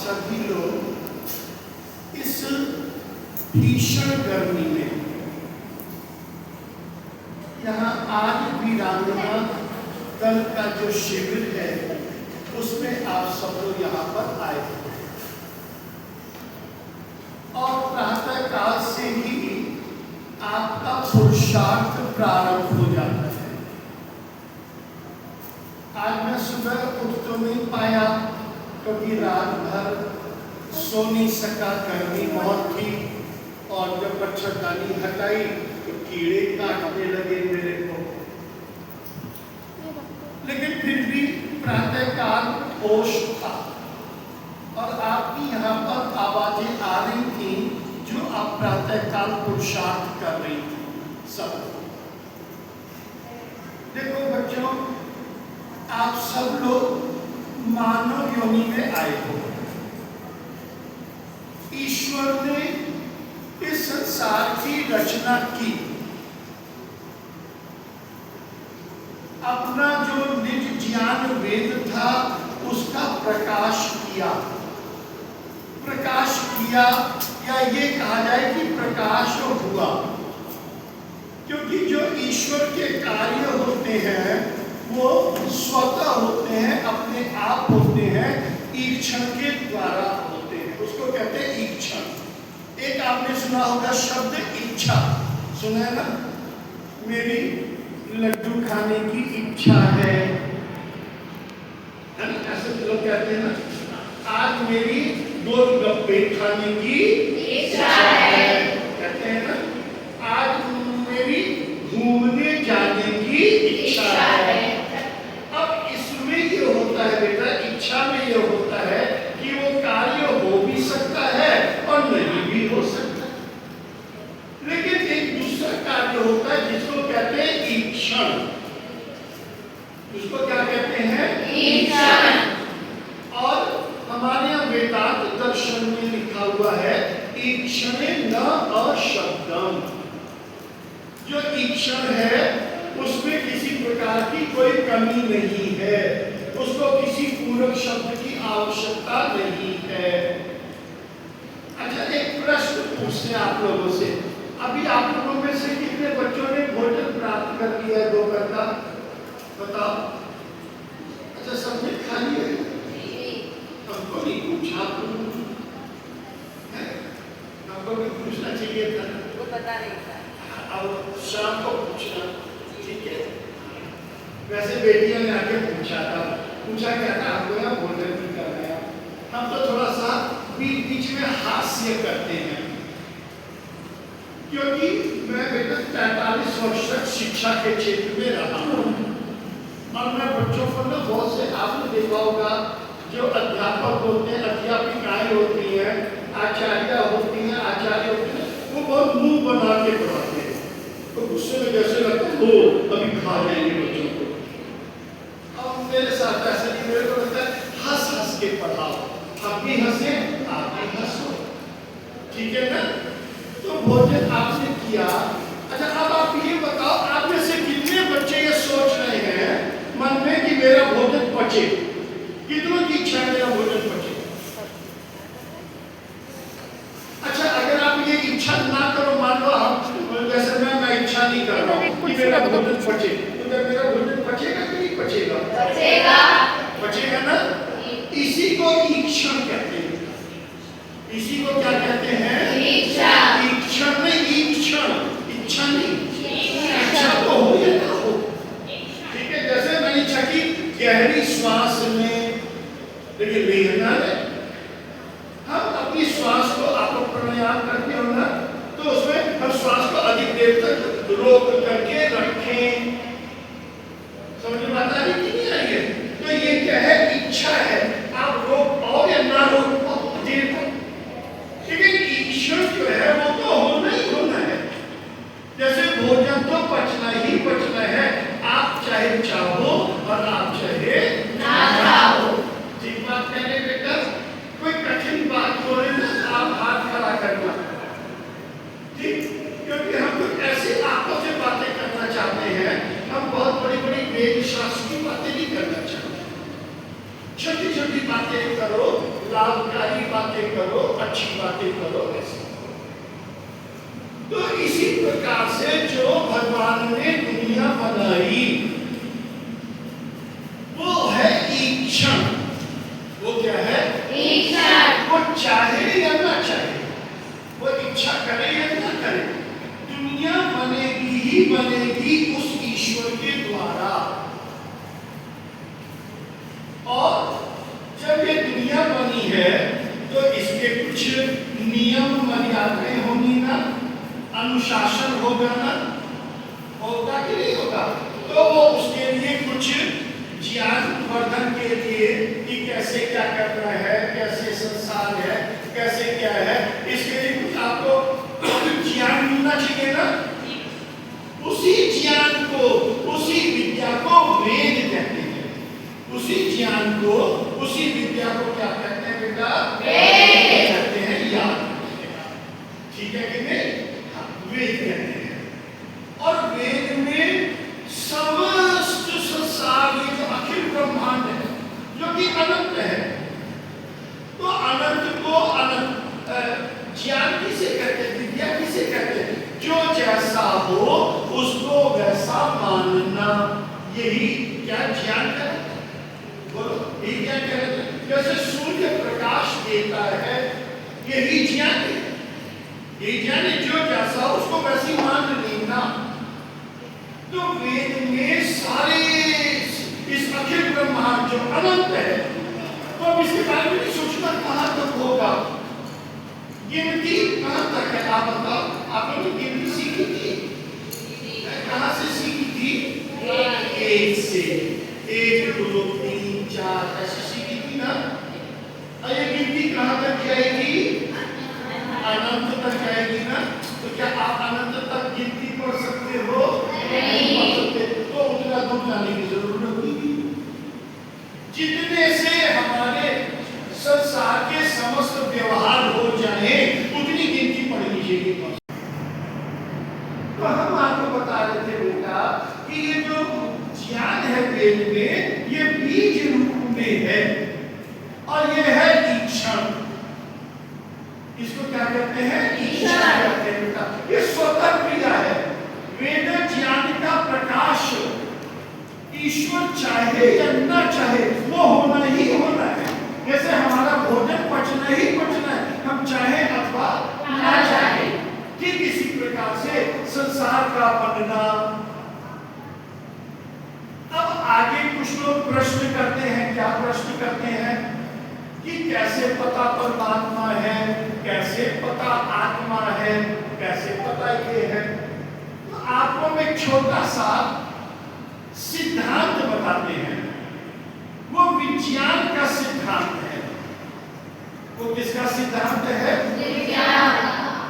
सभी लोग इस भीषण गर्मी में, यहाँ आज वीरांगना दल का जो शिविर है उसमें आप सब लोग यहाँ पर आए हैं और प्रातः काल से ही आपका पुरुषार्थ प्रारंभ हो जाता है। आज मैं सुबह उठ तो नहीं पाया क्योंकि रात भर सो नहीं सका, गर्मी बहुत थी और जब मच्छरदानी हटाई तो कीड़े काटने लगे मेरे को, लेकिन फिर भी प्रातःकाल होश था और आपकी यहाँ पर आवाजें आ रही थी जो आप प्रातःकाल पुरुषार्थ कर रही थी सब। देखो बच्चों, आप सब लोग मानव योनि में आए हो। ईश्वर ने इस संसार की रचना की, अपना जो निज ज्ञान वेद था उसका प्रकाश किया या ये कहा जाए कि प्रकाश हुआ, क्योंकि जो ईश्वर के कार्य होते हैं वो स्वतः होते हैं, अपने आप होते हैं, ईक्षण के द्वारा होते हैं, उसको कहते हैं ईक्षण। एक आपने सुना होगा शब्द इच्छा, सुना है ना? मेरी लड्डू खाने की इच्छा है, ऐसे लोग कहते हैं ना। आज मेरी गोलगप्पे खाने की इच्छा है, कहते हैं ना। आज मेरी घूमने जाने की इच्छा है। अब इसमें ये होता है बेटा, इच्छा में ये होता है कि वो कार्य हो भी सकता है और नहीं भी हो सकता, लेकिन एक दूसरा कार्य होता है जिसको कहते हैं ईक्षण। उसको क्या कहते हैं? ईक्षण। और हमारे यहाँ वेदांत दर्शन में लिखा हुआ है ईक्षणे न अशब्दम। जो ईक्षण है उसमें किसी प्रकार की कोई कमी नहीं है, उसको किसी पूरक शब्द की आवश्यकता नहीं है। अच्छा, एक प्रश्न पूछते हैं आप लोगों से। अभी आप लोगों में से कितने बच्चों ने भोजन प्राप्त कर लिया है दोपहर का? बताओ। अच्छा, सबने खा लिया है? हमको नहीं पूछा, हमको भी पूछना चाहिए था, वो पता नहीं था। अब शाम को पूछना, ठीक है? वैसे बेटियों ने आके पूछा क्या था आपको यहाँ भोजन भी करना है? हम तो थोड़ा सा बीच बीच में हास्य करते हैं, क्योंकि मैं बेटा 45 वर्ष तक शिक्षा के क्षेत्र में रहा हूँ और मैं बच्चों को ना बहुत से, आपने देखा होगा जो अध्यापक होते हैं, अध्यापिकाएं होती हैं, आचार्य होती हैं, आचार्य होते हैं, वो बहुत मुंह बना के पढ़ाते हैं, तो गुस्से में जैसे लगता है वो अभी खा जाएंगे बच्चों को। अब मेरे साथ ऐसा नहीं, मेरे को लगता है हंस हंस के पढ़ाओ, आप भी हंसे, आप भी हंसो, ठीक है ना? तो भोजन आपने किया। अच्छा, अब आप ये बताओ, आप में से कितने बच्चे ये सोच रहे हैं मन में कि मेरा भोजन पचे? कितनों की इच्छा है मेरा भोजन पचे? अच्छा, अगर आप ये इच्छा ना करो, मान लो हम जैसे मैं इच्छा नहीं कर रहा हूँ कि मेरा भोजन पचे, तो क्या मेरा भोजन पचेगा कि नहीं पचेगा? पचेगा। पचेगा ना? इसी को ईक्षण कहते हैं। इसी को क्या कहते हैं? इच्छा। ईक्षण में ईक्षण, इच्छा नहीं, इच्छा तो हो या ना हो, ठीक है? जैसे मैंने इच्छा की गहरी श्वास में, लेकिन लेना है, हम अपनी श्वास को, आपको प्राणायाम करते हो ना, तो उसमें हम श्वास को अधिक देर तक रोक करके रखें। समझ में आता है कि नहीं आ रही है? तो ये क्या है? इच्छा है। आप रोक पाओ या ना रोक पाओ देर तक, लेकिन ईश्वर जो है वो तो होना ही होना है। जैसे भोजन तो पचना ही पचना है, आप चाहे चाहो और आप चाहे ना चाहो। ठीक बात कहने बेटा, कोई कठिन बात बोले ना आप हाथ खड़ा करना, ठीक? क्योंकि हम लोग ऐसी आपस में बातें करना चाहते हैं छोटी छोटी बातें करो, लाभकारी बातें करो, अच्छी बातें करो, ऐसे। तो इसी प्रकार से जो भगवान ने दुनिया बनाई वो है ईक्षण। वो क्या है? ईक्षण। वो चाहे या ना चाहे, वो इच्छा करे या ना करे, दुनिया बनेगी ही बनेगी उस ईश्वर के द्वारा। और जब ये दुनिया बनी है तो इसके कुछ नियम मर्यादाएं होंगी ना, अनुशासन होगा ना, होगा कि नहीं होगा? तो वो उसके लिए कुछ ज्ञान वर्धन के लिए कि कैसे क्या करना है, कैसे संसार है, कैसे क्या है, इसके लिए कुछ आपको ज्ञान मिलना चाहिए ना। उसी ज्ञान को, उसी विद्या को वेद कहते हैं। उसी ज्ञान को, उसी विद्या को क्या कहते हैं बेटा? वेद कहते हैं। याद, ठीक है कि नहीं? वेद कहते हैं। और वेद में समस्त संसार, ये जो अखिल ब्रह्मांड है, जो कि अनंत है, तो अनंत को अनंत ज्ञान किसे कहते हैं? विद्या किसे कहते हैं? जो जैसा हो उसको वैसा मानना, यही क्या ज्ञान कहते हैं? बोलो, यही क्या कहते हैं? जैसे सूर्य प्रकाश देता है, यही ज्ञान है। ये ज्ञान जो जैसा उसको वैसी मान लेना। तो वेद में सारे इस अखिल ब्रह्मांड जो अनंत है, तो अब इसके बारे में नहीं सोचना कहां तक होगा, गिनती कहां तक है? आप बताओ, आपने तो गिनती सीखी थी, कहां से सीखी थी? एक से, 1 2 3 4 ऐसे सीखी थी ना। और ये गिनती कहां तक जाएगी? अनंत तक जाएगी ना। तो क्या आप अनंत तक गिनती पढ़ सकते हो? नहीं पढ़ सकते। तो उतना दूर जाने की जरूरत नहीं। जितने से हमारे संसार के समस्त व्यवहार हो जाए उतनी गिनती पढ़नी चाहिए। तो हम आपको बता रहे थे बेटा कि ये जो ज्ञान है वेद में, ये बीज रूप में है और ये है ईक्षण। इसको क्या कहते हैं? ईक्षण कहते हैं बेटा। ये स्वतः क्रिया है, वेद ज्ञान का प्रकाश। ईश्वर चाहे या ना चाहे वो होना ही होना है। जैसे हमारा भोजन पचना ही पचना है, हम चाहे अथवा ना चाहे। ठीक इसी प्रकार से संसार का बनना। अब आगे कुछ लोग प्रश्न करते हैं। क्या प्रश्न करते हैं? कि कैसे पता परमात्मा है, कैसे पता आत्मा है, कैसे पता ये है। तो आपको मैं छोटा सा सिद्धांत बताते हैं। वो विज्ञान का सिद्धांत है। वो किसका सिद्धांत है? विज्ञान।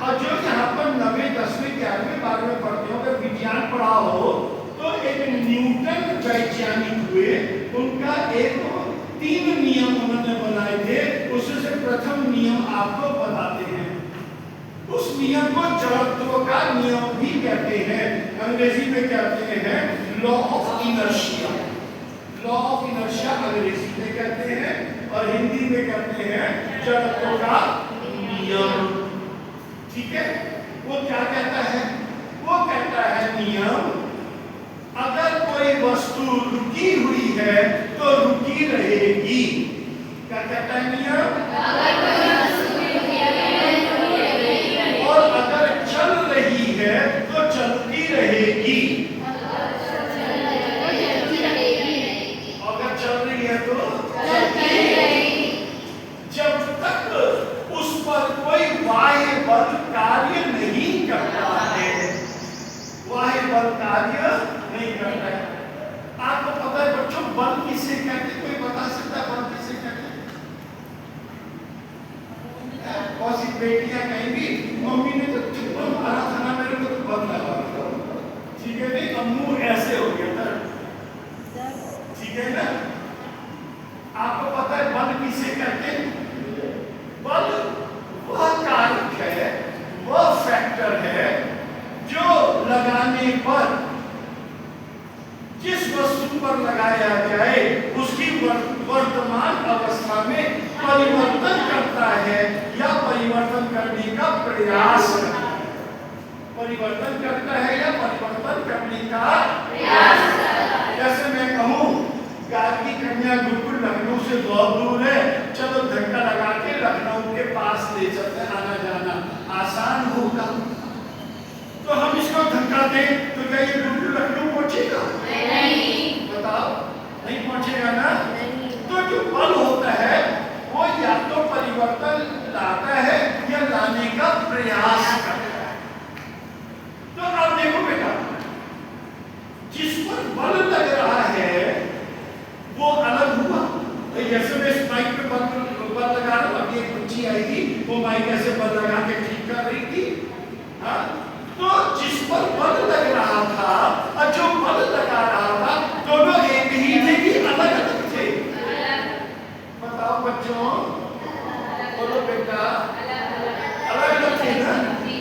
और जो यहाँ पर 9वीं 10वीं 11वीं 12वीं पढ़ते हो, अगर विज्ञान पढ़ा हो तो एक न्यूटन वैज्ञानिक हुए, उनका एक 3 नियम उन्होंने बनाए थे। उससे प्रथम नियम आपको बताते हैं। उस नियम को जड़त्व का नियम भी कहते हैं। अंग्रेजी में कहते हैं law of inertia. Law of inertia अंग्रेजी में कहते हैं और हिंदी में कहते हैं जड़त्व का नियम। ठीक है? वो क्या कहता है? वो कहता है नियम, अगर कोई वस्तु रुकी हुई है तो रुकी रहेगी। क्या कहता है नियम? अगर कोई वस्तु रुकी है तो रुकी रहेगी। और अगर चल रही है तो चलती रहेगी। अगर चल रही है तो चलती रहेगी। जब तक उस पर कोई बाह्य बल कार्य नहीं करता है, बाह्य बल कार्य नहीं करता है। आपको पता है बच्चों बल किसे कहते हैं? कोई बता सकता है बल किसे कहते हैं? बहुत सी बेटियां कहेंगी मम्मी ने तो चुप्पा मारा था ना, मेरे को तो बल लगा। ठीक है नहीं? अम्मू ऐसे हो गया था। ठीक है ना? आपको पता है बल किसे कहते हैं? बल वह कारक है, वह फैक्टर है जो लगाने पर, जिस वस्तु पर लगाया जाए उसकी वर्तमान परिवर्तन करता है या परिवर्तन करने का प्रयास करता है? परिवर्तन करता है या परिवर्तन करने का प्रयास करता है? जैसे मैं कहूँ गार्गी कन्या गुरुकुल लखनऊ से बहुत दूर है, चलो धक्का लगा के लखनऊ के पास ले चलते, आना जाना आसान होगा। तो हम इसको धक्का दें तो क्या ये गुरुकुल लखनऊ पहुंचेगा? नहीं। बताओ, नहीं पहुंचेगा ना। तो जो बल होता है वो या तो परिवर्तन लाता है या लाने का प्रयास करता है। तो अब देखो बेटा, जिस पर बल लग रहा है वो अलग हुआ। तो जैसे मैं इस माइक पे बल लगा रहा हूँ, अभी एक बच्ची आई थी, वो माइक ऐसे बल लगा के ठीक कर रही थी। हाँ, तो जिस पर बल लग रहा था और जो बल लगा रहा था, दोनों एक ही थे कि अलग अलग थे? बताओ बच्चों, बोलो बेटा, अलग अलग थे ना।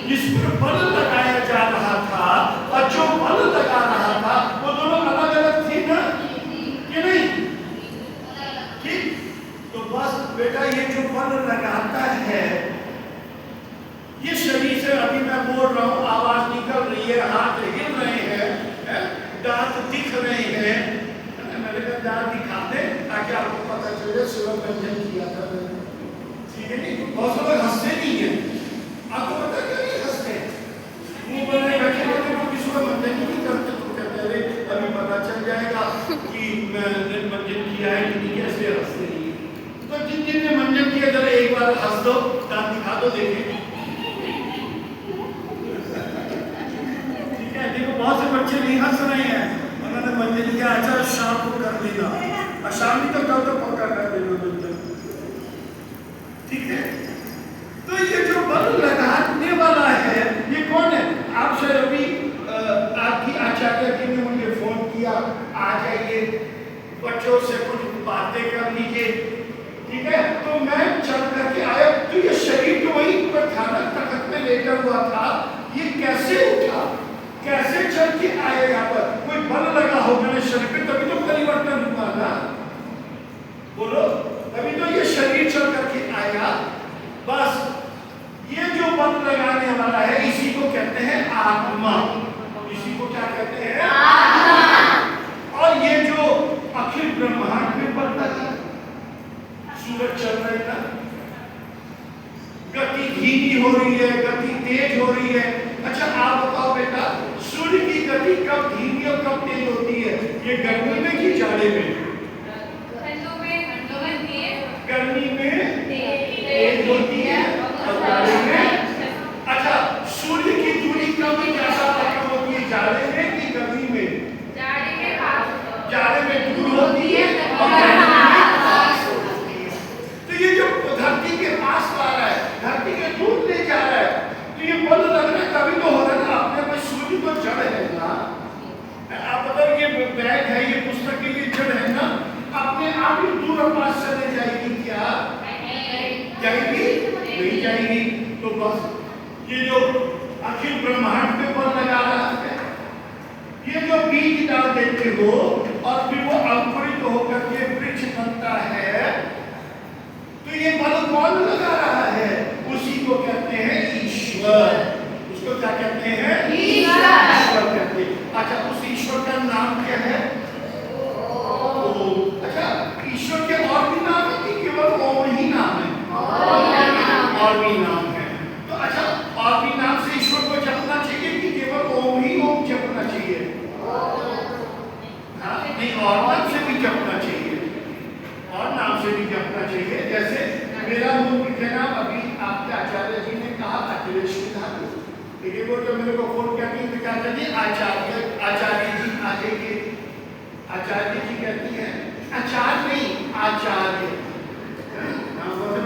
जिस पर बल लगाया जा रहा था और जो बल लगा रहा था वो दोनों अलग अलग थे ना, कि नहीं? ठीक। तो बस बेटा ये जो बल लगाता है, ये शरीर से अभी मैं बोल रहा हूँ, आवाज निकल रही है, हाथ हिल रहे हैं, दांत दिख रहे हैं। मैंने कहा दांत दिखा दे ताकि आपको पता चले सुबह व्यंजन किया था मैंने, ठीक है? नहीं, बहुत से लोग हंसते नहीं है, आपको पता क्यों नहीं हंसते? मुंह बनाए बैठे होते तो किसी को मंजन नहीं करते, तो कहते अरे अभी पता चल जाएगा कि मैंने मंजन किया है कि नहीं, कैसे हंसते नहीं। तो जिन जिन ने मंजन किया जरा एक बार हंस दो, दांत दिखा दो, देखें। देखो बहुत से बच्चे नहीं हंस रहे हैं, उन्होंने मंजन किया, अच्छा शाम को कर लेना, और शाम ही तो कल तो पक्का कर देना मंजन, ठीक है? तो ये जो बल लगाने वाला है ये कौन है? आपसे अभी आपकी आचार्य जी ने मुझे फोन किया, आ जाइए बच्चों से कुछ बातें कर लीजिए, ठीक है? तो मैं चल करके आया, तो ये शरीर तो वही पर ध्यान तखत में लेकर हुआ था, ये कैसे उठा, कैसे चल के आया? यहाँ पर कोई बल लगा होगा ना शरीर पे, तभी तो परिवर्तन हुआ ना। बोलो, तभी तो ये शरीर चल करके आया। बस ये जो बल लगाने वाला है इसी को कहते हैं आत्मा। इसी को क्या कहते हैं? आत्मा। और ये जो अखिल ब्रह्मांड में बल लगा, सूरज चल रहा है ना, गति धीमी हो रही है, गति तेज हो रही है। अच्छा आप बताओ बेटा, सूर्य की गति कब धीमी और कब तेज होती है? ये गर्मी में कि जाड़े में? गर्मी में तेज होती है और जाड़े में। अच्छा, सूर्य की दूरी कब ज्यादा कम होती है, जाड़े में कि गर्मी में? जाड़े में दूर होती है और गर्मी में पास होती है। तो ये जो धरती के पास आ रहा है, धरती के दूर ले जा रहा है, तो ये बल लग रहा है, तभी तो हो रहा है ना। अपने में सूर्य तो जड़ है ना, आप बताओ, ये बैग है, ये पुस्तक के लिए जड़ है ना, अपने आप ही दूर पास चले जाएगी क्या? जाएगी? नहीं जाएगी। तो बस ये जो अखिल ब्रह्मांड पे बल लगा रहा है, ये जो बीज डाल देते हो और फिर वो अंकुरित होकर के वृक्ष बनता है, तो ये बल कौन लगा रहा है? उसी को कहते हैं ईश्वर। उसको क्या कहते हैं? ईश्वर कहते हैं। अच्छा, उस ईश्वर का नाम क्या है? ओम। अच्छा, ईश्वर के और भी नाम है कि केवल ओम ही नाम है? और भी नाम है। तो अच्छा, और भी नाम से ईश्वर को जपना चाहिए कि केवल ओम ही ओम जपना चाहिए? हाँ, नहीं, और नाम से भी जपना चाहिए, और नाम से भी जपना चाहिए। जैसे मेरा मूल नाम अभी आपके आचार्य जी ने कहा अखिलेश विधान, लेकिन वो जो मेरे को फोन करती है क्या कहती है? आचार्य जी आ जाइए। आचार्य जी कहती है, आचार्य नहीं आचार्य।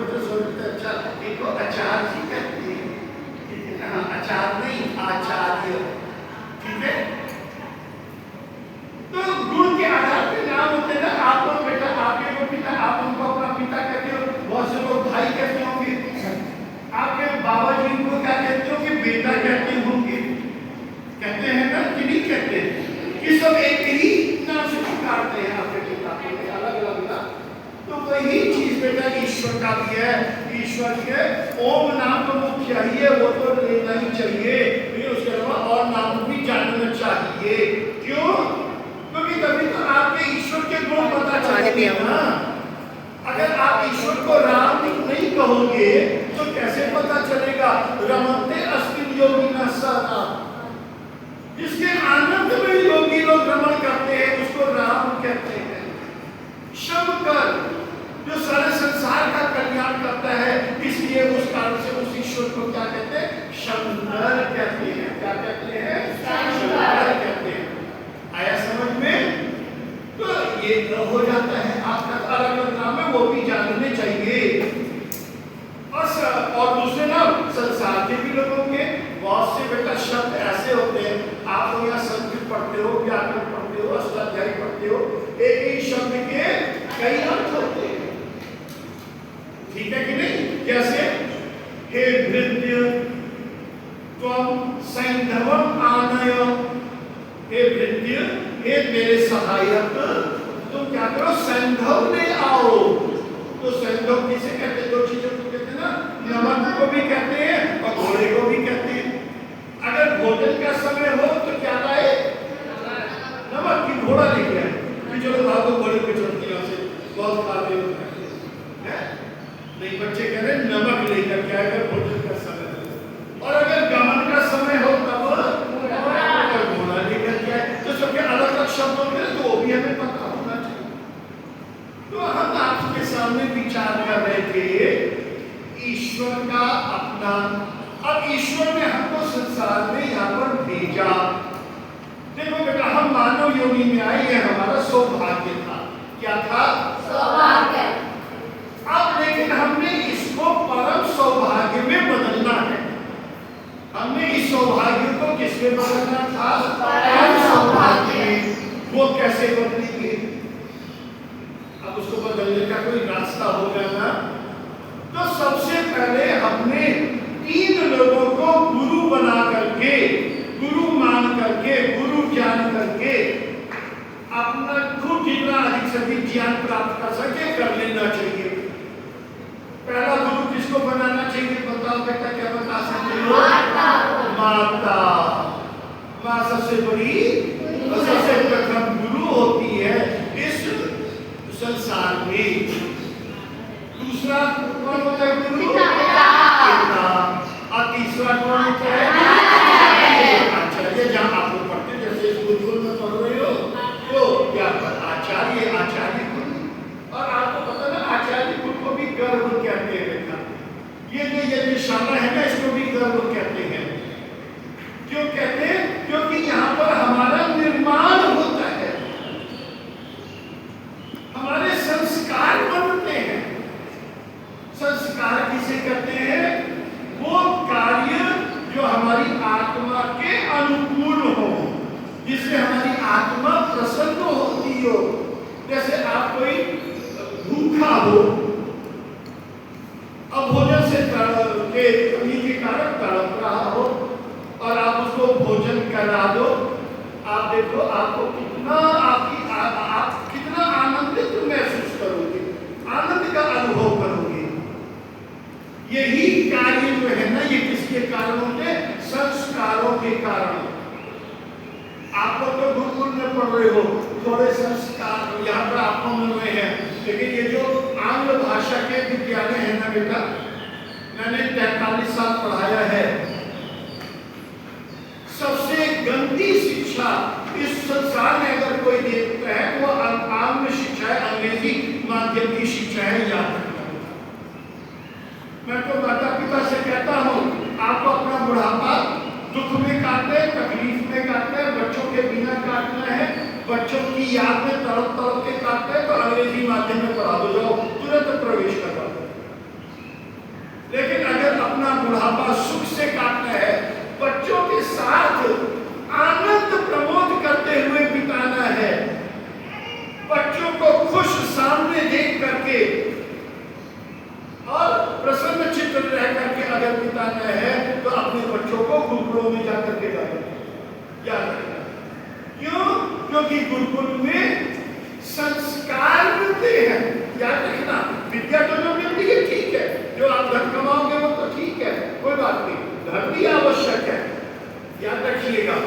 तो सोचते अच्छा इनको आचार्य जी कहती है, हाँ, आचार्य नहीं आचार्य, ठीक है? तो गुण के आधार पे नाम होते हैं ना। आप लोग बेटा, आपके को पिता, आप उनको अपना पिता कहते हो, बहुत से लोग भाई कहते होंगे, आपके बाबा जी को क्या कहते हो कि बेटा कहते होंगे, कहते हैं ना कि नहीं कहते? कि सब एक ही नाम से पुकारते हैं आपके पिता को, अलग अलग ना। तो वही बेटा ईश्वर का भी है, ईश्वर के ओम नाम तो मुख्य ही है, वो तो लेना ही चाहिए, फिर उसके अलावा और नाम भी जानना चाहिए। क्यों? क्योंकि तभी तो आपके ईश्वर के गुण पता चलेंगे ना। अगर आप ईश्वर को राम नहीं कहोगे तो कैसे पता चलेगा? रमते अस्मिन् योगिनः सदा, जिसके आनंद में योगी लोग रमण करते हैं उसको राम कहते हैं। शंकर जो सारे संसार का कल्याण करता है, इसलिए उस कारण से उस ईश्वर को क्या कहते हैं? शंकर कहते हैं। क्या कहते हैं? शंकर कहते हैं। आया समझ में? तो ये हो जाता है आपका अलग अलग नाम है, वो भी जानने चाहिए। और दूसरे नाम संसार के भी लोगों के बहुत से बेटा शब्द ऐसे होते हैं, आप लोग यहाँ संस्कृत पढ़ते हो, व्याकरण पढ़ते हो, अष्टाध्यायी पढ़ते हो, एक ही शब्द के कई अर्थ होते हैं, ठीक है कि नहीं? जैसे हे भृत्य त्वं सैंधवम् आनय, हे भृत्य, हे मेरे सहायक, तुम क्या करो? सैंधव ले आओ। तो सैंधव किसे कहते हैं? दो चीजों को कहते हैं ना, नमक को भी कहते हैं और घोड़े को भी कहते हैं। अगर भोजन का समय हो तो क्या लाए? नमक की घोड़ा लेके आए, चलो भागो घोड़े पे चढ़ती है, से बहुत खाते हो नहीं, बच्चे कह रहे नमक लेकर के आएगा भोजन का समय। और अगर गमन का समय हो तब घोड़ा लेकर के आए। तो सबके अलग अलग शब्द होते हैं, तो वो भी हमें पता होना चाहिए। तो हम आपके सामने विचार कर रहे थे ईश्वर का अपना। अब ईश्वर ने हमको संसार में यहाँ पर भेजा। देखो बेटा, हम मानव योनि में आए, ये हमारा सौभाग्य था। क्या था? सौभाग्य। अब लेकिन हमने इसको परम सौभाग्य में बदलना है। हमने इस सौभाग्य को किसमें बदलना था? परम सौभाग्य में। वो कैसे बदलेंगे? अब उसको बदलने का कोई रास्ता होगा ना। तो सबसे पहले हमने 3 लोगों को गुरु बना करके, गुरु मान करके, गुरु जान करके अपना खुद जितना अधिक से अधिक ज्ञान प्राप्त कर सके कर लेना चाहिए। पहला गुरु किसको बनाना चाहिए? बताओ बेटा, क्या बता सकते हो? माता। माँ सबसे बड़ी और सबसे प्रथम गुरु होती है इस संसार में। दूसरा कौन होता है गुरु? पिता। और तीसरा कौन होता है? आचार्य। जहाँ आप लोग पढ़ते, जैसे गुरुकुल में पढ़ रहे हो तो क्या आचार्य, आचार्य गुरु। और आपको पता ना, आचार्य गुरु को भी गर्व कहते हैं बेटा। ये निशाना है ना, इसको भी गर्व कहते हैं। क्यों कहते हैं? क्योंकि यहाँ पर हमारा निर्माण होता है, हमारे संस्कार बनते हैं। संस्कार किसे कहते हैं? वो कार्य जो हमारी आत्मा के अनुकूल हो, जिससे हमारी आत्मा प्रसन्न होती हो। जैसे आप कोई भूखा हो, अब भोजन से के कमी के कारण तड़प रहा हो और आप उसको भोजन करा दो, आप देखो आपको कितना आप कितना आनंदित महसूस करोगे, आनंद का अनुभव करोगे। यही कार्य जो है ना, ये किसके कारण होते हैं? संस्कारों के कारण। आप लोग तो गुरुकुल में पढ़ रहे हो, थोड़े संस्कार यहाँ पर आपको मिल रहे हैं, लेकिन ये जो आंग्ल भाषा के विद्यालय है ना बेटा, मैंने 43 साल पढ़ाया है। सबसे गंदी शिक्षा इस संसार में अगर कोई देता है तो वो आंग्ल शिक्षा है, अंग्रेजी माध्यम की शिक्षा है। याद रखना। मैं तो माता पिता से कहता हूँ, आपको अपना बुढ़ापा दुख में काटना है, तकलीफ में काटना है, बच्चों के बिना काटना है, बच्चों की याद में तड़प तड़प के काटना है, तो अंग्रेजी माध्यम में पढ़ा दो, जाओ तुरंत प्रवेश करवा दो। लेकिन अगर अपना बुढ़ापा सुख से काटना है, बच्चों के साथ आनंद प्रमोद करते हुए बिताना है, बच्चों को खुश सामने देख करके और प्रसन्न चित्त रह करके अगर बिताना है, तो अपने बच्चों को गुरुकुलों में जाकर के डालें। याद रखना। क्यों? क्योंकि गुरुकुल में संस्कार मिलते हैं। याद रखना, विद्या तो मिलेगा।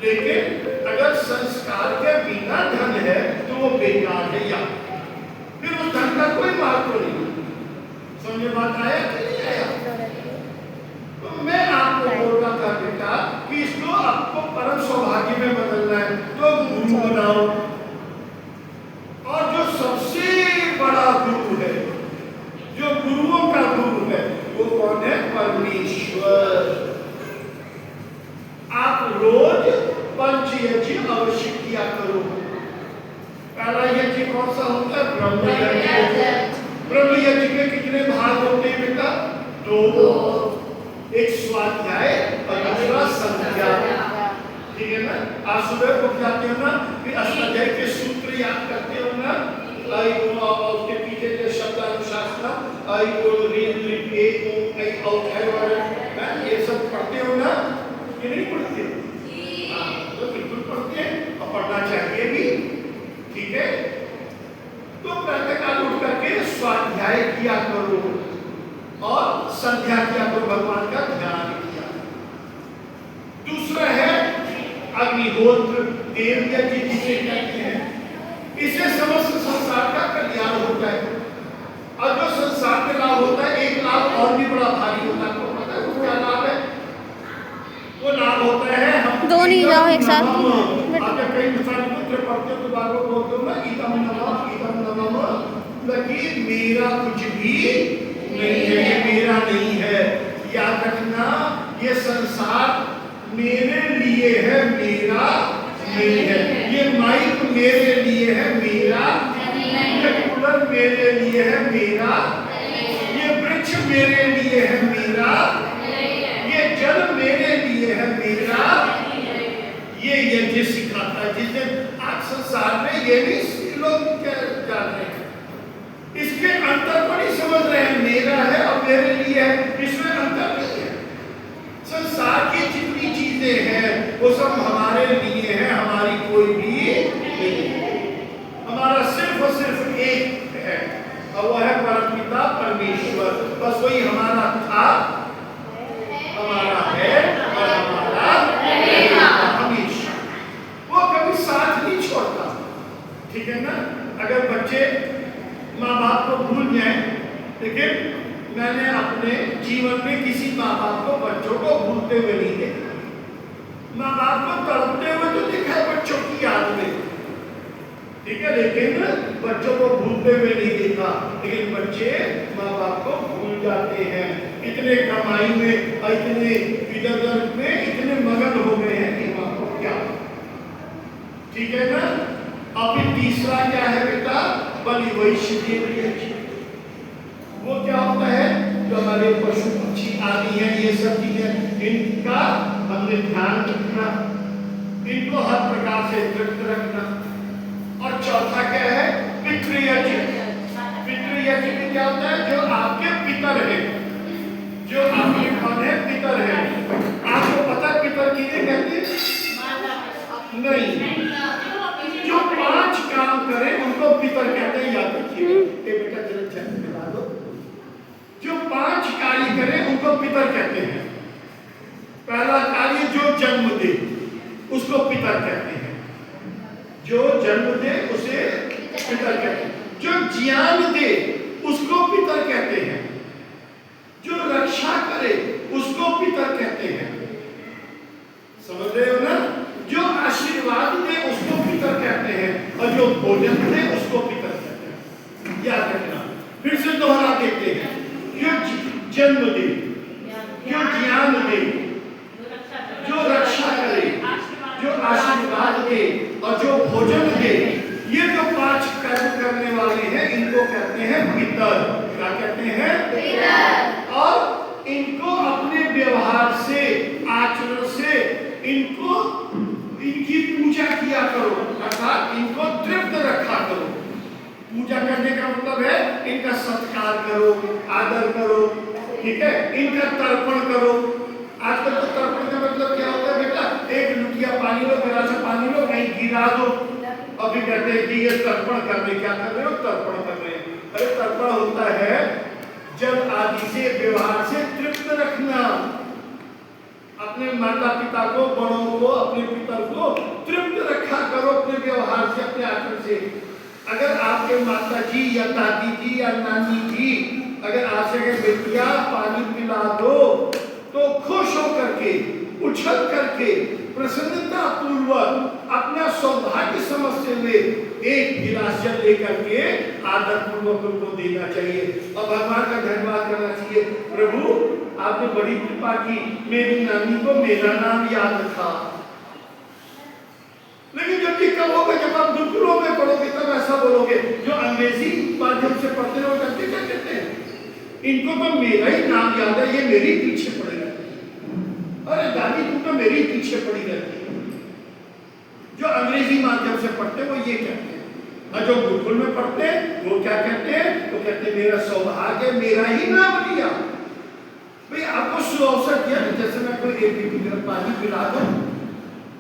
लेकिन अगर संस्कार के बिना धन है तो वो बेकार है, या फिर उस धन का कोई महत्व नहीं। समझे बात आया कि नहीं आया? तो मैं आपको बोल रहा था बेटा कि इसको आपको परम सौभाग्य में बदलना है तो गुरु बनाओ। और जो सबसे बड़ा गुरु है, जो गुरुओं का गुरु है, वो कौन है? परमेश्वर। आप रोज पंच यज्ञ अवश्य किया करो। पहला यज्ञ कौन सा होता है? ब्रह्म यज्ञ। ब्रह्म यज्ञ के कितने भाग होते हैं बेटा? दो। एक स्वाध्याय और दूसरा संध्या। ठीक है ना? आज सुबह को जाते हो ना, फिर अष्टाध्याय के सूत्र याद करते हो ना, आई को उसके पीछे के शब्द अनुशासन, आई को रीड लिखे को आई अवधाय वाले ये सब पढ़ते हो ना कि नहीं पढ़ते? हाँ, तो बिल्कुल पढ़ते हैं और पढ़ना चाहिए भी। ठीक है? तो प्रातःकाल उठ करके स्वाध्याय किया करो और संध्या किया करो, भगवान का ध्यान किया। दूसरा है अग्निहोत्र, देव यज्ञ जिसे कहते हैं। इससे समस्त संसार का कल्याण होता है। और जो संसार में लाभ होता है, एक लाभ और भी बड़ा भारी होता है। आपको पता है वो क्या लाभ है? वो लाभ होता है हम दो नहीं जाओ एक साथ। आपके कई मिसाल पुत्र पढ़ते हो तो बार बार बोलते हो ना, ईदम नमः, लेकिन मेरा कुछ भी नहीं है, ये मेरा नहीं है। याद रखना, ये संसार मेरे लिए है, मेरा नहीं है। ये माइक मेरे लिए है, मेरा नहीं है। ये कूलर मेरे लिए है, मेरा नहीं है। ये वृक्ष मेरे लिए है, मेरा नहीं है। ये जल मेरे लिए है, मेरा नहीं है। ये यज्ञ सिखाता है, जिससे आज संसार में ये भी लोग क्या जान रहे हैं, इसके अंतर को नहीं समझ रहे हैं। मेरा है और मेरे लिए है, इसमें अंतर नहीं है। संसार की जितनी चीजें हैं वो सब हमारे लिए है, हमारी कोई भी नहीं है। हमारा सिर्फ और सिर्फ एक है और वो है परमपिता परमेश्वर। बस वही हमारा था, हमारा है और हमारा रहेगा हमेशा। वो कभी साथ नहीं छोड़ता। ठीक है ना? अगर बच्चे माँ बाप को भूल जाए, लेकिन मैंने अपने जीवन में किसी माँ बाप को, बच्चों को भूलते हुए नहीं देखा। माँ बाप को तड़पते हुए तो देखा है बच्चों की याद में, ठीक है, लेकिन बच्चों को भूलते हुए नहीं देखा। लेकिन बच्चे माँ बाप को भूल जाते हैं। इतने कमाई में, इतने इधर में इतने मगन हो गए हैं कि माँ को क्या। ठीक है ना? अब तीसरा क्या है बेटा? बलि वैश्य। वो क्या होता है? जो हमारे पशु पक्षी आदि हैं, ये सब चीजें, इनका हमने ध्यान रखना, इनको हर प्रकार से तृप्त रखना। और चौथा क्या है? पितृयज्ञ। पितृयज्ञ में क्या होता है? जो आपके पितर हैं, जो आपके कौन है? पितर है। आपको पता है पितर किसे कहते हैं? नहीं, जो 5 काम करें उनको पितर कहते हैं। याद रखिए बेटा, जो 5 कार्य करें उनको पितर कहते हैं। पहला कार्य जो जन्म दे उसको पितर कहते हैं। जो जन्म दे उसे पितर कहते हैं। जो ज्ञान दे उसको पितर कहते हैं। जो रक्षा करे उसको पितर कहते हैं। समझ रहे हो ना? जो आशीर्वाद दे उसको पितर कहते हैं और जो भोजन दे उसको पितर कहते हैं। याद रखना, फिर से दोहरा देते हैं। जो जन्म दे, जो ज्ञान दे, जो रक्षा करे, जो आशीर्वाद दे और जो भोजन दे, ये जो 5 कर्म करने वाले हैं इनको कहते हैं पितर। क्या कहते हैं? पितर। और इनको अपने व्यवहार से, आचरण से इनको, इनकी पूजा किया करो, अर्थात इनको तृप्त रखा करो। पूजा करने का मतलब है इनका सत्कार करो, आदर करो, ठीक है, इनका तर्पण करो। आजकल तो तर्पण का मतलब क्या होता है बेटा? एक लुटिया पानी लो, गिलास पानी लो, कहीं गिरा दो, अभी कहते हैं कि ये तर्पण कर रहे। क्या कर रहे हो? तर्पण कर रहे हैं। अरे तर्पण होता है जल आदि से, व्यवहार से तृप्त रखना। अपने माता पिता को, बड़ों को, अपने पितर को तृप्त रखा करो अपने व्यवहार से, अपने आचरण से। अगर आपके माता जी या दादी जी या नानी जी अगर आपसे कहे बेटिया पानी पिला दो, तो खुश होकर के, उछल करके, प्रसन्नता पूर्वक अपना सौभाग्य समझते हुए एक गिलास जल लेकर के आदर पूर्वक उनको देना चाहिए और भगवान का धन्यवाद करना चाहिए। प्रभु आपने बड़ी कृपा की, मेरी नानी को मेरा नाम याद था। लेकिन जब ये कब होगा, जब आप गुरुकुलों में पढ़ोगे तब ऐसा बोलोगे। जो अंग्रेजी माध्यम से पढ़ते हो करते क्या कहते हैं, इनको तो मेरा ही नाम याद है, ये मेरी पीछे पड़े रहते हैं। अरे दादी तुम तो मेरी पीछे पड़ी रहती है। जो अंग्रेजी माध्यम से पढ़ते वो ये कहते हैं, और जो गुरुकुल में पढ़ते वो क्या कहते हैं, वो कहते हैं मेरा सौभाग्य, मेरा ही नाम लिया। भाई आपको सुअवसर किया, जैसे मैं कोई एक पानी पिला दूं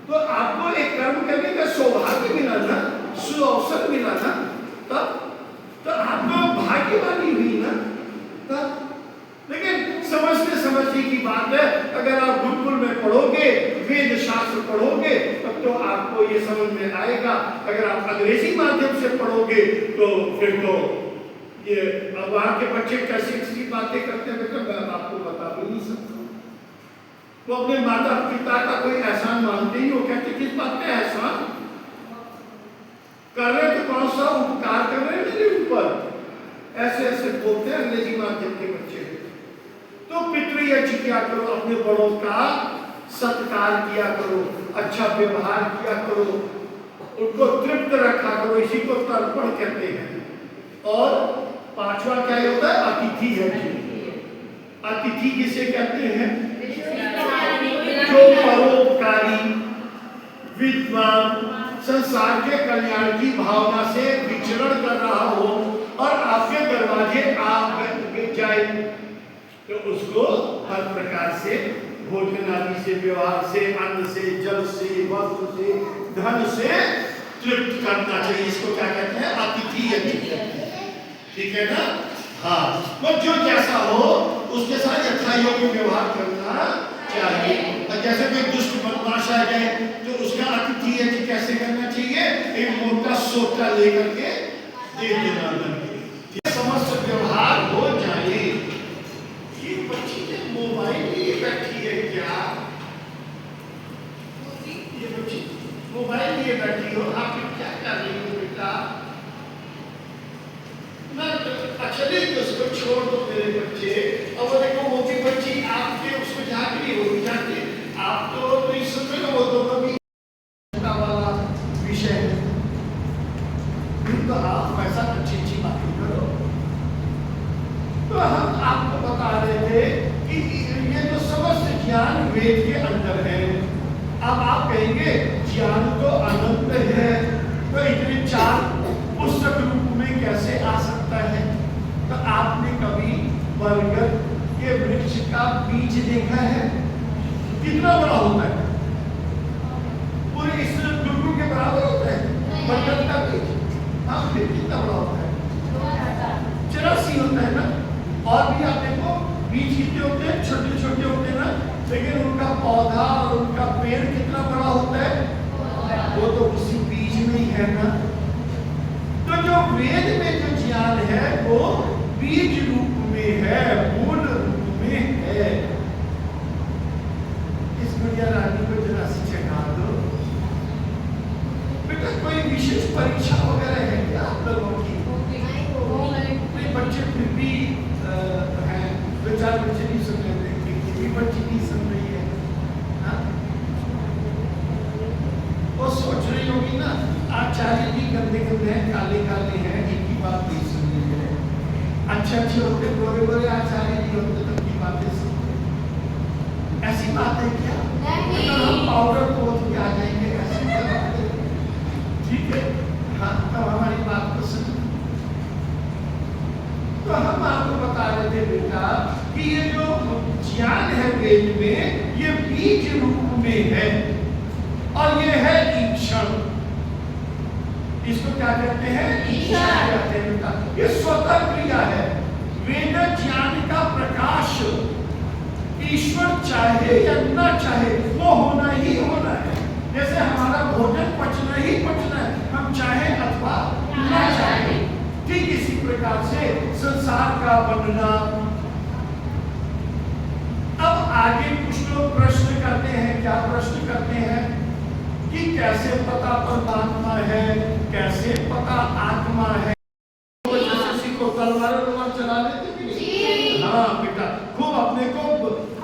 तो आपको एक कर्म करने का सौभाग्य मिला ना, सुअवसर मिला ना, तब तो आप तो भाग्यवानी हुई ना तब। लेकिन समझने की बात है, अगर आप गुरुकुल में पढ़ोगे, वेद शास्त्र पढ़ोगे, तब तो आपको ये समझ में आएगा। अगर आप अंग्रेजी माध्यम से पढ़ोगे तो फिर तो ये वहां के बच्चे कैसी बातें करते हैं बेटा, मैं आपको बता भी नहीं सकता। वो अपने माता पिता का कोई एहसान मानते ही, वो कहते किस बात का एहसान कर रहे, तो कौन सा उपकार कर रहे हैं मेरे ऊपर, ऐसे ऐसे बोलते हैं अंग्रेजी माध्यम के बच्चे। तो पितृयज्ञ किया करो, अपने बड़ों का सत्कार किया करो, अच्छा व्यवहार किया करो, उनको तृप्त रखा करो, इसी को तर्पण कहते हैं। और पांचवा क्या होता है, अतिथि है। अतिथि किसे कहते हैं, जो परोपकारी, विद्वान, संसार के कल्याण की भावना से विचरण कर रहा हो और आपके दरवाजे आ जाए, तो उसको हर प्रकार से भोजन आदि से, व्यवहार से, अन्न से, जल से, वस्त्र से, धन से तृप्त करना चाहिए। इसको क्या कहते हैं, अतिथि यज्ञ। ठीक है ना? हाँ, वो जो जैसा हो उसके साथ यथायोग्य व्यवहार करना चाहिए। और जैसे कोई दुष्ट बदमाश आ जाए तो उसका अतिथि यज्ञ कैसे करना चाहिए, एक मोटा सोटा लेकर के दे देना, समस्त व्यवहार हो जाए। ये बच्ची ने मोबाइल लिए बैठी है क्या, ये बच्ची मोबाइल लिए बैठी हो, आप क्या कर रही हो बेटा? चलिए तो उसको छोड़ दो मेरे बच्चे। और वो देखो वो भी बच्ची आपके उसको झाँक रही होगी, जाके आप तो नहीं सुन रहे हो, वो तो कभी वाला विषय है, तो आप वैसा अच्छी बातें करो। तो हम आपको बता रहे थे कि ये जो समस्त ज्ञान वेद के अंदर है। अब आप कहेंगे ज्ञान तो अनंत है, तो इतने चार पुस्तक रूप में कैसे आ सकता है? तो आपने कभी बरगद के वृक्ष का बीज देखा है? कितना बड़ा होता है, पूरे इस गुरुकुल के बराबर होता है बरगद का बीज। हाँ, फिर कितना बड़ा होता है, 84 होता है ना। और भी आप देखो बीज कितने होते हैं, छोटे छोटे होते हैं ना, लेकिन उनका पौधा और उनका पेड़ कितना बड़ा होता है, वो तो उसी बीज में ही है ना। तो जो वेद में जो ज्ञान है वो बीज रूप में है, मूल रूप में है। इस गुड़िया रानी को जरा सी चढ़ा दो बेटा। कोई विशेष परीक्षा वगैरह है क्या आप लोगों की? कोई बच्चे फिर भी हैं, दो चार बच्चे नहीं सुन रहे थे, कोई बच्ची नहीं सुन रही है, हाँ? वो सोच रही होगी ना, आचार्य जी गंदे गंदे हैं, काले काले हैं, इनकी बात नहीं सुन रही है। अच्छे अच्छे होते, गोरे गोरे आचार्य जी होते तो उनकी बातें सुनते। ऐसी बात है क्या? तो हम पाउडर पोत के आ जाएंगे, ऐसी बात है? ठीक है, हाँ, तो हमारी बात को सुन। तो हम आपको बता रहे थे बेटा कि ये जो ज्ञान है वेद में, ये बीज रूप में है और ये है ईक्षण। इसको क्या कहते हैं, ईक्षण कहते हैं बेटा। ये स्वतः क्रिया है। वेद ज्ञान का प्रकाश ईश्वर चाहे चाहे या ना चाहे वो होना ही होना है। जैसे हमारा भोजन पचना ही पचना है, हम चाहे अथवा ना चाहे। ठीक इसी प्रकार से संसार का बनना। अब आगे कुछ लोग प्रश्न करते हैं, क्या प्रश्न करते हैं कि कैसे पता परमात्मा है, कैसे पता आत्मा है। किसी को तलवार चला लेते भी। हाँ बेटा, खूब अपने को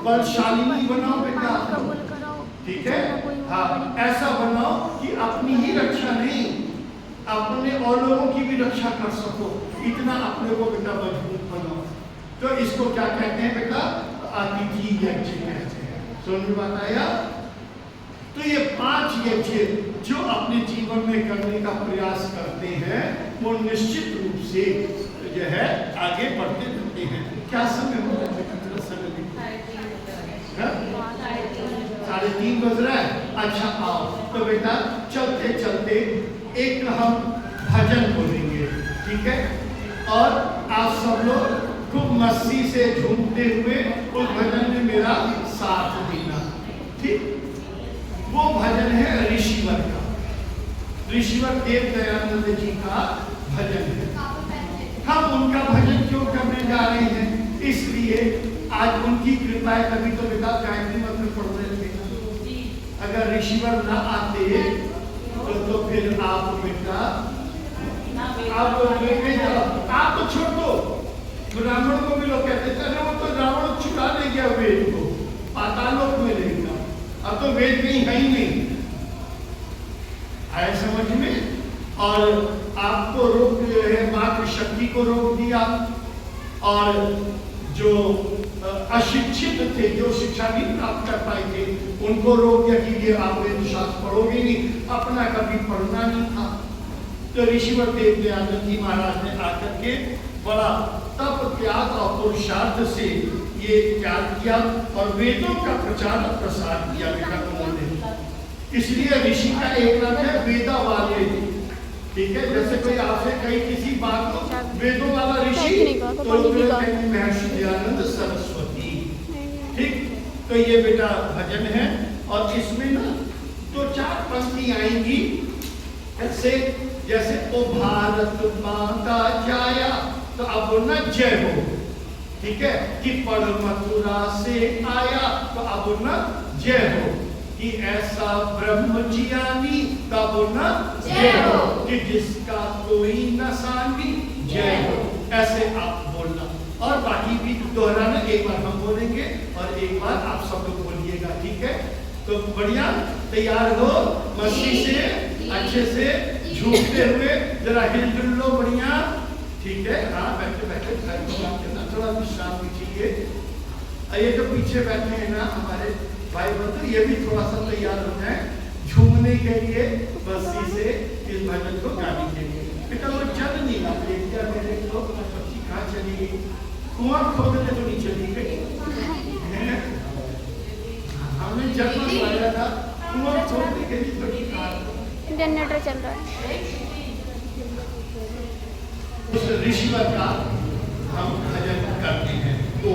बलशालिनी बनाओ बेटा, ठीक है। हाँ, ऐसा बनाओ कि अपनी ही रक्षा नहीं, अपने और लोगों की भी रक्षा कर सको, इतना अपने को बेटा मजबूत बनाओ। तो इसको क्या कहते हैं बेटा? आतिथी यज्ञ कहते हैं। समझ में बात आया? तो ये 5 यज्ञ जो अपने जीवन में करने का प्रयास करते हैं वो निश्चित रूप से जो है आगे बढ़ते रहते हैं। क्या समय हो रहा है? 3:30 बज रहा है। अच्छा आओ, तो बेटा चलते चलते एक हम भजन बोलेंगे, ठीक है? और आप सब लोग खूब मस्ती से झूमते हुए उस भजन में मेरा साथ देना, ठीक? वो भजन है ऋषिवर का, ऋषिवर देव दयानंद जी का भजन है। हम उनका भजन क्यों करने जा रहे हैं? इसलिए आज उनकी कृपा है, कभी तो बेटा गायत्री मंत्र पढ़ रहे थे। अगर ऋषिवर ना आते तो फिर आप बेटा आप तो छोड़ दो। ब्राह्मण को भी लोग कहते थे वो तो रावण चुरा ले गया वेद को, पातालोक में ले गया, अब तो वेद कहीं है ही नहीं। आया समझ में? और आपको रोक मात्र शक्ति को रोक दिया, और जो अशिक्षित थे, जो शिक्षा नहीं प्राप्त कर पाए थे, उनको रोक दिया कि ये आप वेद शास्त्र पढ़ोगे नहीं, अपना कभी पढ़ना नहीं था। तो ऋषिवर देव दयानंद जी महाराज ने आकर के बड़ा तप त्याग और पुरुषार्थ से ये त्याग किया और वेदों का प्रचार और प्रसार किया बेटा उन्होंने। इसलिए ऋषि का एक नाम है वेदा वाले, ठीक है? जैसे कोई आपसे कही किसी बात को वेदों वाला ऋषि, तो महर्षि दयानंद सरस्वती, ठीक? तो ये बेटा भजन है और इसमें ना 2-4 पंक्ति आएंगी ऐसे, जैसे ओ भारत माता जाया, तो अब बोलना जय हो, ठीक है? कि पढ़ मथुरा से आया, तो अब बोलना जय हो। कि ऐसा ब्रह्मज्ञानी, तो बोलना जय हो। कि जिसका कोई न सानी, जय हो। ऐसे आप बोलना, और बाकी भी दोहराना। एक बार हम बोलेंगे और एक बार आप सब लोग बोलिएगा, ठीक है? तो बढ़िया तैयार हो, मस्ती से अच्छे से झूमते हुए जरा हिलजुल लो, बढ़िया, ठीक है? हाँ, बैठे बैठे थोड़ा विश्राम कीजिए। ये जो पीछे बैठे हैं ना हमारे भाई बंधु, ये भी थोड़ा सा तैयार हो जाए झूमने के लिए, मस्ती से इस भजन को गाने के लिए। बेटा वो चल नहीं रहा, क्या मेरे को पक्षी कहाँ चली गई? कुआं खोदने तो नहीं चली गई, हमने जन्म पाया था, कुआं खोदने के लिए थोड़ी जनरेटर चल रहा है। उस ऋषिवर का हम भजन करते हैं। तो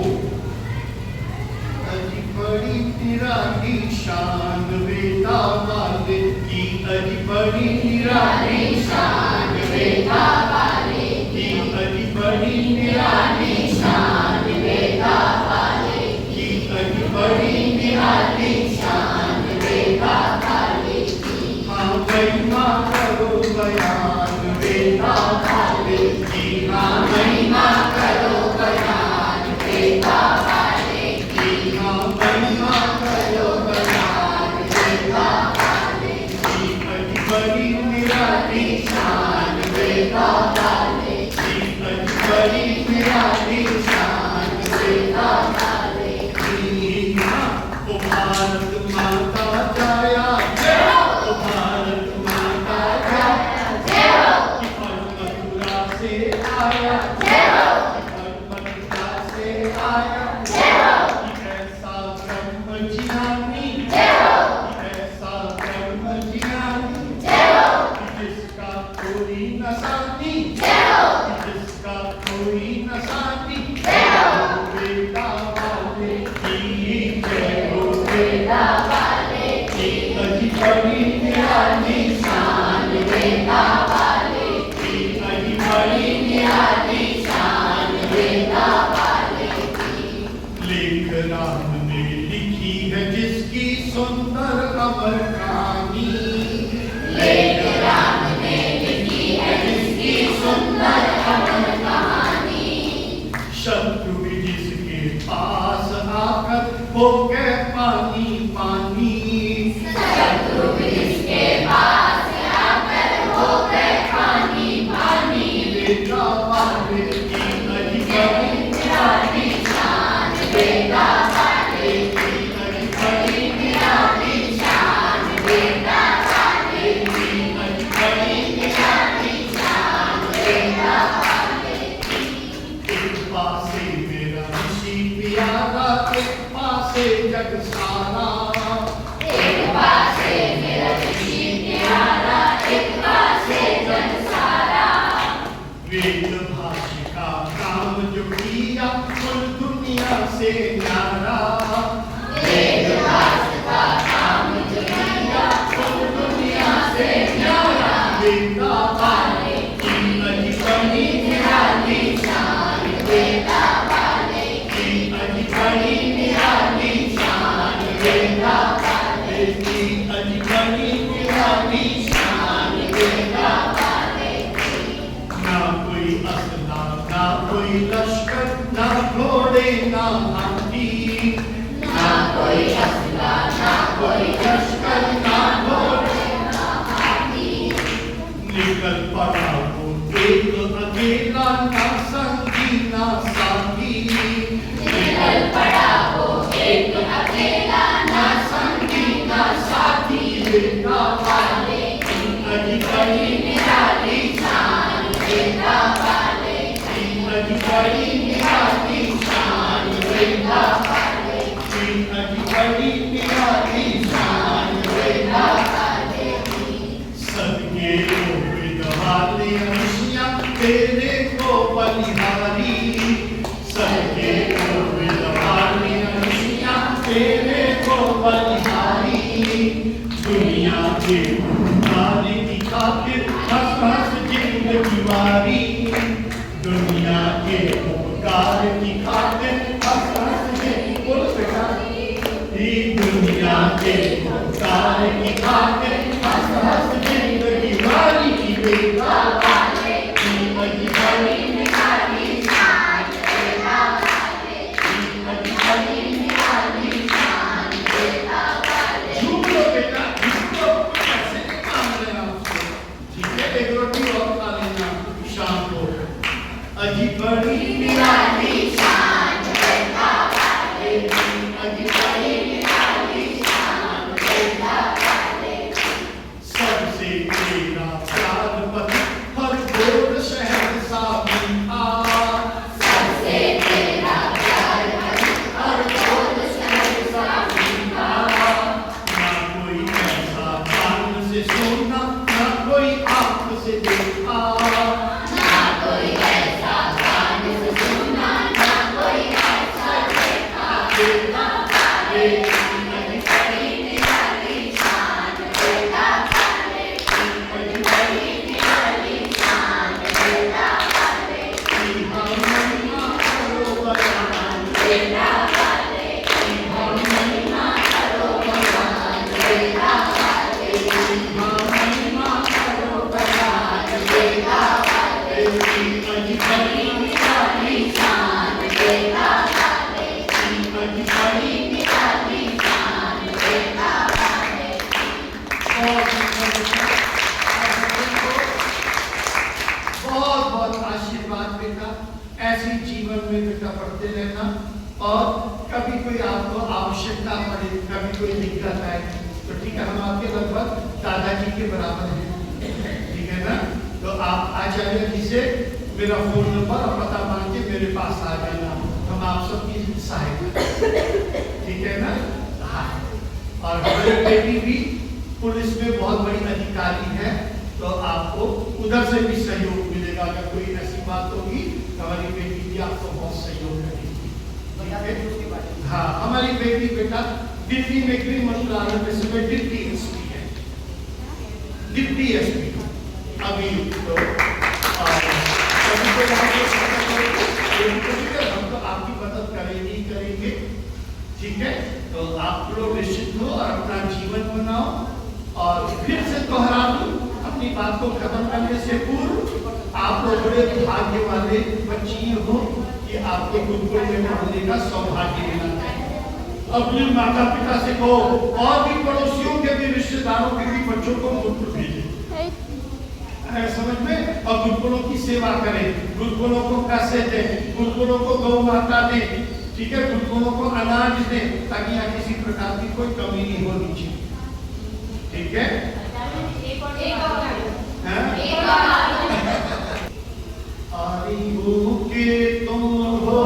अजी बड़ी निराली शान वेदा वाले की, अजी बड़ी निराली शान वेदा वाले की, अजी बड़ी निराली शान वेदा वाले की, अजी बड़ी निराली शान वेदा वाले की। हाँ महिमा करो बयान वेदा वाले की, हाँ महिमा करो बयान वेदा वाले की, हाँ महिमा करो बयान पास आकर हो गए पानी पानी। शत्रुवृष के पास आकर हो गए पानी पानी। बेटा वाले की अधिकारी निराली शान, बेटा वाले की अधिकारी निराली शान, बेटा वाले की अधिकारी निराली शान, बेटा वाले की। एक पासे मेरा ऋषि प्यारा, एक पासे जग सारा। एक पासे मेरा ऋषि प्यारा, एक पासे जग सारा। वेद भाषा का काम जो किया कुल दुनिया से न्यारा। वेद भाषा का काम जो किया कुल दुनिया से न्यारा। बेटा वाले की अधिकारी निराली शान, बेटा वाले की अधिकारी निराली शान, बेटा वाले की अधिकारी निराली शान, बेटा वाले ना कोई असला ना कोई लश्कर ना घोड़े ना हाथी। ना कोई असला ना कोई लश्कर ना घोड़े ना हाथी। निकल पड़ा वो एक अकेला ना संगी ना साथी। निकल पड़ा वो एक अकेला, ना संगी ना साथी। बेटा वाले की अधिकारी निराली शान, बेटा वाले की अधिकारी निराली शान, बेटा वाले की अधिकारी निराली शान, बेटा वाले सदके को विधवाले ऋषियाँ तेरे को बलिहारी। सदके को विधवाले ऋषियाँ तेरे को बलिहारी। दुनिया के उपकारे की खातिर हंस हंस जिंदगी वारी। दुनिया के उपकार की खातिर हंस हंस जिंदगी बोलो बेटा। ई दुनिया के उपकार की खातिर हंस हंस जिंदगी वारी की बेटा वाले की अधिकारी निराली शान, बेटा वाले की अधिकारी निराली शान, बेटा वाले झूठ लो बेटा, झूठ लो, पैसे नहीं मांग रहे हैं आपसे। ठीक है, एक रोटी और खा लेना शाम को। अधिकारी निराली शान, बेटा वाले अधिकारी निराली शान, बेटा वाले सबसे तेरा प्यार पति हर गोर शहर सा मीठा। सबसे तेरा प्यार हर रोज सहसा मीठा। ना कोई ऐसा कान से सुना ना कोई आंख से देखा। ना कोई ऐसा कान से सुना, ना कोई ऐसा देखा। बेटा वाले अधिकारी निराली शान, बेटा वाले अधिकारी निराली शान, बेटा वाले महिमा करो बयान। बेटा वाले महिमा करो बयान, बेटा वाले महिमा करो बयान, बेटा वाले अधिकारी निराली शान, बेटा वाले अधिकारी निराली शान, बेटा वाले बहुत बहुत आशीर्वाद बेटा। ऐसी जीवन में बेटा पढ़ते रहना। और कभी कोई आपको आवश्यकता पड़े, कभी कोई दिक्कत आए तो ठीक है, हम आपके लगभग दादाजी के बराबर हैं। ठीक है ना? तो आप आचार्य जी से मेरा फोन नंबर और पता मांग के मेरे पास आ जाना। हम आप सबकी सहायता करेंगे। ठीक है ना? हाँ। और हमारी बेटी भी पुलिस में बहुत बड़ी अधिकारी है, तो आपको उधर से भी सहयोग मिलेगा। अगर कोई ऐसी बात होगी हमारी बेटी भी आपको बहुत सहयोग करेगी। हाँ, हमारी बेटी बेटा दिल्ली में गृह मंत्रालय में समय डिप्टी एसपी है। डिप्टी एसपी अभी तो हम तो आपकी मदद करेंगे ही करेंगे। ठीक है, तो आप लोग निश्चित हो और अपना जीवन बनाओ। और फिर से दोहरा दूं, अपनी बात को खत्म करने से पूर्व आप लोग बड़े भाग्य वाले बच्ची हो कि आपके गुरुकुल में पढ़ने का सौभाग्य मिला है। अपने माता पिता से कहो और भी पड़ोसियों के भी रिश्तेदारों के भी बच्चों को गुरुकुल भेजें, समझ में, और गुरुकुलों की सेवा करें, गुरुकुलों को पैसे दें, गुरुकुलों को गौ माता दें, ठीक है, गुरुकुलों को अनाज दें, ताकि यहाँ किसी प्रकार की कोई कमी नहीं होनी चाहिए, ठीक है। आरिबू के तुम हो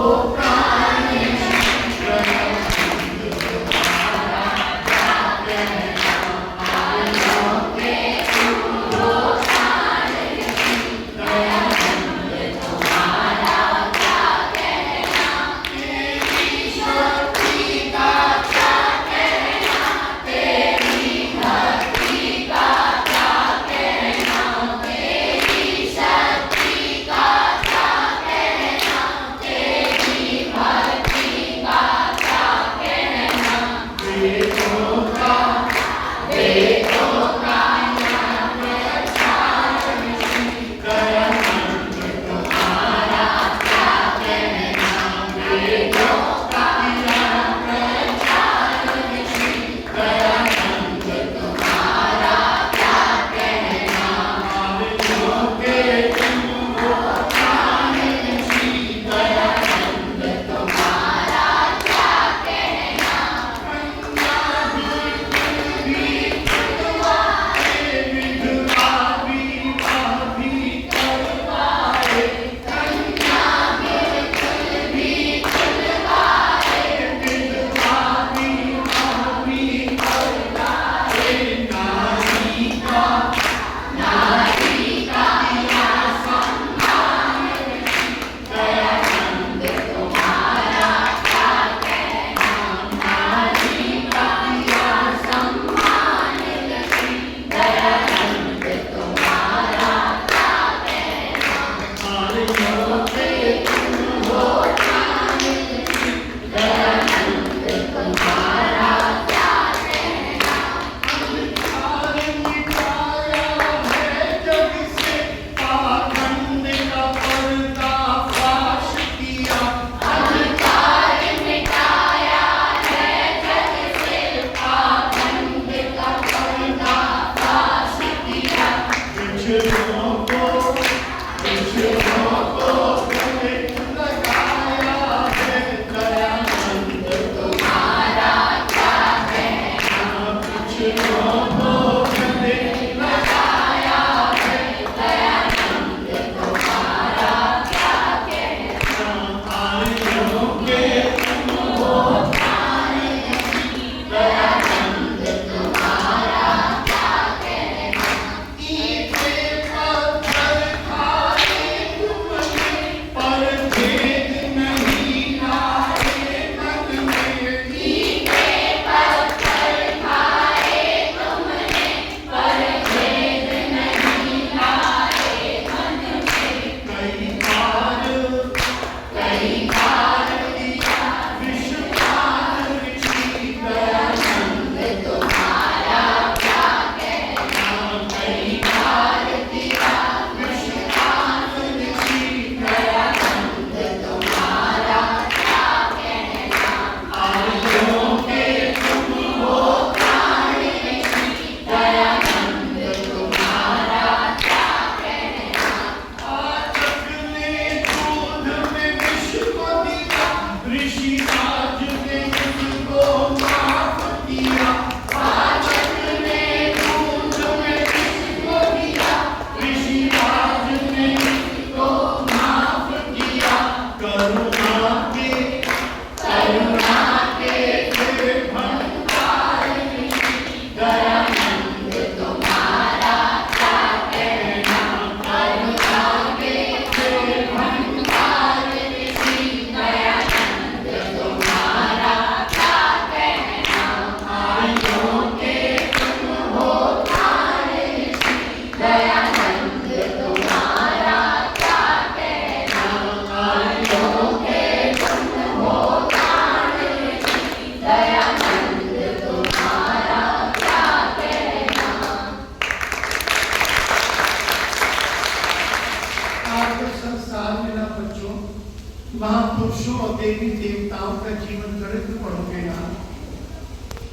देवताओं का जीवन चरित्र पढ़ोगे ना,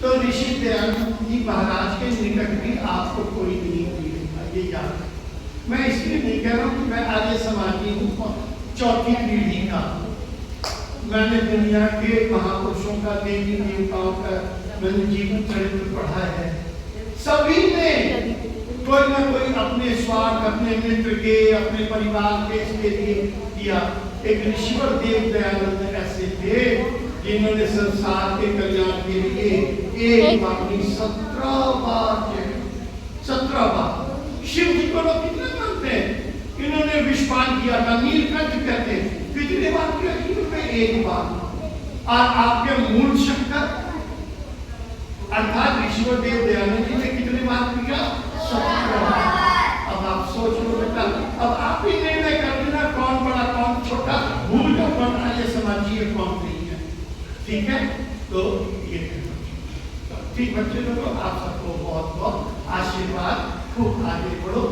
तो ऋषि दयानंद जी महाराज के निकट भी आपको कोई नहीं मिलेगा, ये याद है। मैं इसलिए नहीं कह रहा हूँ कि मैं आर्य समाजी हूँ, चौथी पीढ़ी का। मैंने दुनिया के महापुरुषों का, देवी देवताओं का मैंने जीवन चरित्र पढ़ा है। सभी ने कोई ना कोई अपने स्वार्थ, अपने मित्र के, अपने परिवार के इसके लिए किया। एक ऋषिवर देव दयानंद ऐसे थे जिन्होंने संसार के कल्याण के लिए एक बार नहीं 17 बार 17 बार। शिव जी को लोग कितने मानते हैं? इन्होंने विषपान किया था, नीलकंठ कहते हैं। कितने बार किया? एक बार। और आपके मूल शंकर अर्थात ऋषिवर देव दयानंद जी ने कितने बार किया? 17 बार। अब आप सोच लो बेटा, अब आप ही निर्णय कर लेना कौन बड़ा कौन छोटा, भूल का कौन आर्य समाजी है कौन नहीं है। ठीक है, तो ये ठीक बच्चे लोगों, आप सबको बहुत बहुत आशीर्वाद, खूब आगे बढ़ो।